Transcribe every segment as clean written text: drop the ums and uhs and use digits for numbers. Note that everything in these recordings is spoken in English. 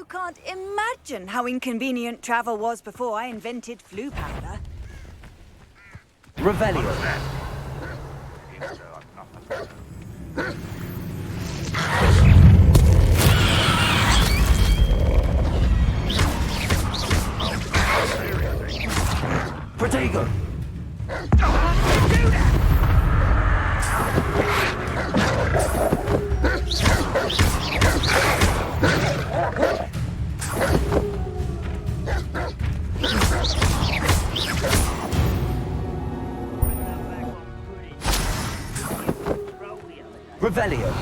can't imagine how inconvenient travel was before I invented flu powder. Revelio. Protego. Revelio.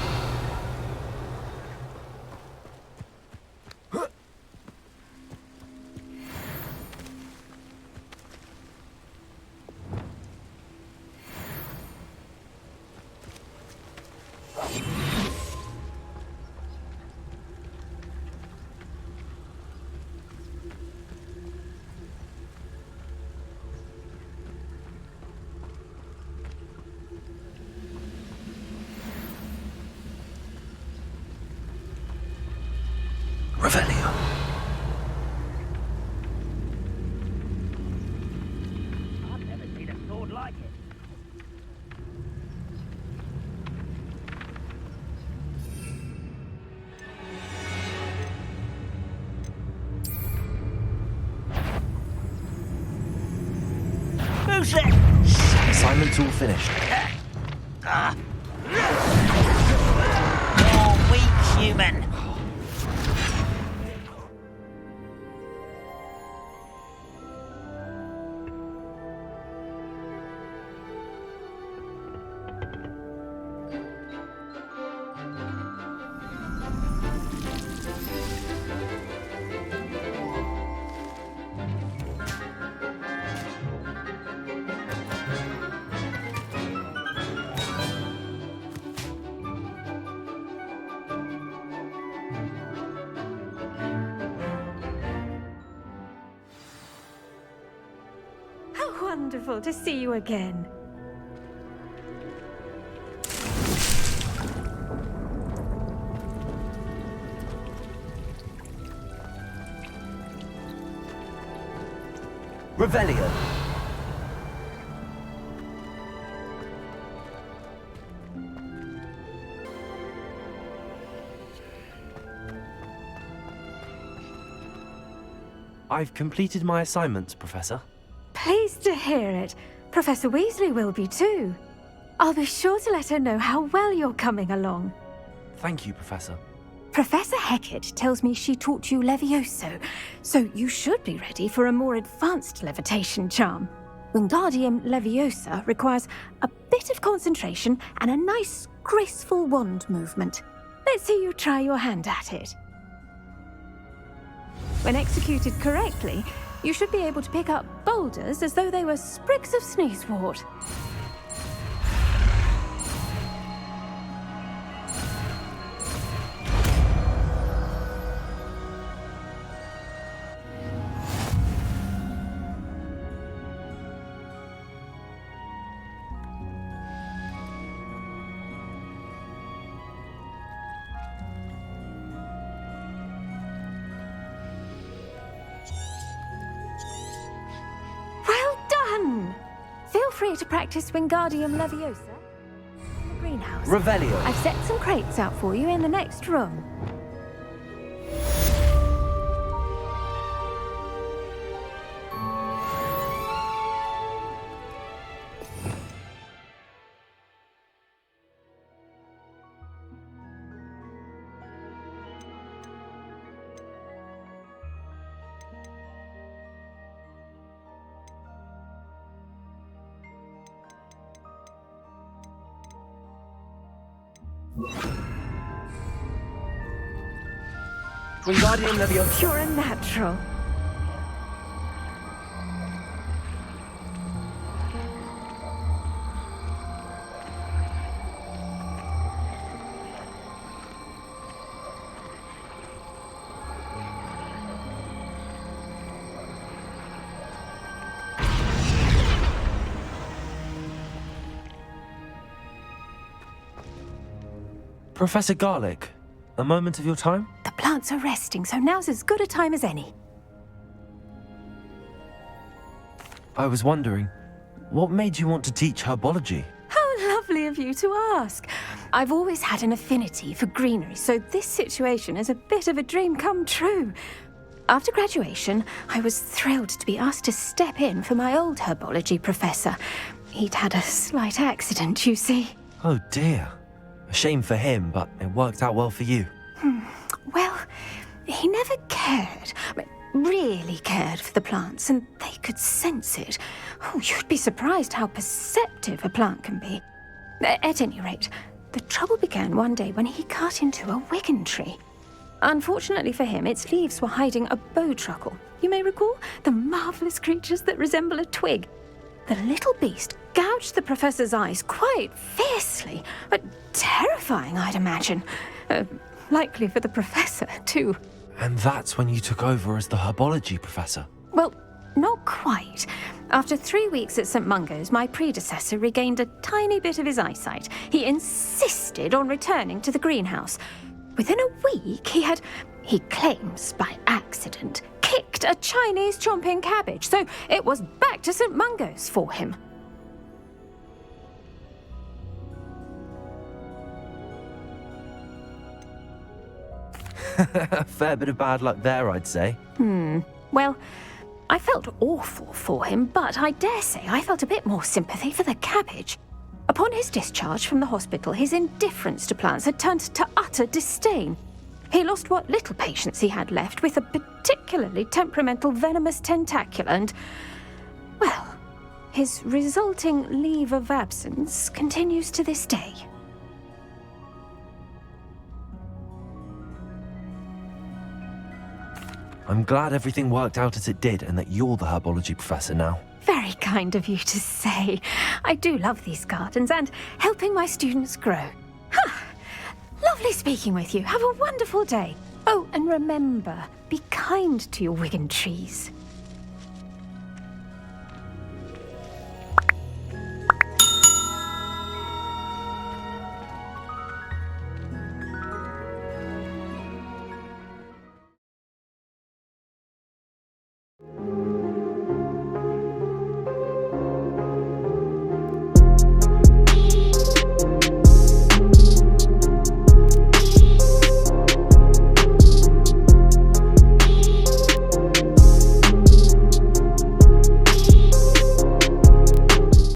Revelio. I've never seen a sword like it. Who's that? Assignment's all finished. You're weak, human. Wonderful to see you again. Revelio. I've completed my assignments, Professor. Pleased to hear it. Professor Weasley will be too. I'll be sure to let her know how well you're coming along. Thank you, Professor. Professor Hecat tells me she taught you Levioso, so you should be ready for a more advanced levitation charm. Wingardium Leviosa requires a bit of concentration and a nice, graceful wand movement. Let's see you try your hand at it. When executed correctly, you should be able to pick up boulders as though they were sprigs of sneezewort. Feel free to practice Wingardium Leviosa in the greenhouse. Revelio. I've set some crates out for you in the next room. Wingardium Leviosa. You're a natural. Professor Garlick, a moment of your time? The plants are resting, so now's as good a time as any. I was wondering, what made you want to teach herbology? How lovely of you to ask. I've always had an affinity for greenery, so this situation is a bit of a dream come true. After graduation, I was thrilled to be asked to step in for my old herbology professor. He'd had a slight accident, you see. Oh dear. A shame for him, but it worked out well for you. Well, he never cared, really cared for the plants, and they could sense it. Oh, you'd be surprised how perceptive a plant can be. At any rate, the trouble began one day when he cut into a wigan tree. Unfortunately for him, its leaves were hiding a bowtruckle. You may recall the marvellous creatures that resemble a twig. The little beast gouged the professor's eyes quite fiercely, but terrifying, I'd imagine. Likely for the professor, too. And that's when you took over as the herbology professor. Well, not quite. After 3 weeks at St. Mungo's, my predecessor regained a tiny bit of his eyesight. He insisted on returning to the greenhouse. Within a week, he claims by accident, kicked a Chinese chomping cabbage, so it was back to St. Mungo's for him. A fair bit of bad luck there, I'd say. Well, I felt awful for him, but I dare say I felt a bit more sympathy for the cabbage. Upon his discharge from the hospital, his indifference to plants had turned to utter disdain. He lost what little patience he had left with a particularly temperamental venomous tentacula and, well, his resulting leave of absence continues to this day. I'm glad everything worked out as it did and that you're the herbology professor now. Very kind of you to say. I do love these gardens and helping my students grow. Lovely speaking with you. Have a wonderful day. Oh, and remember, be kind to your wigan trees.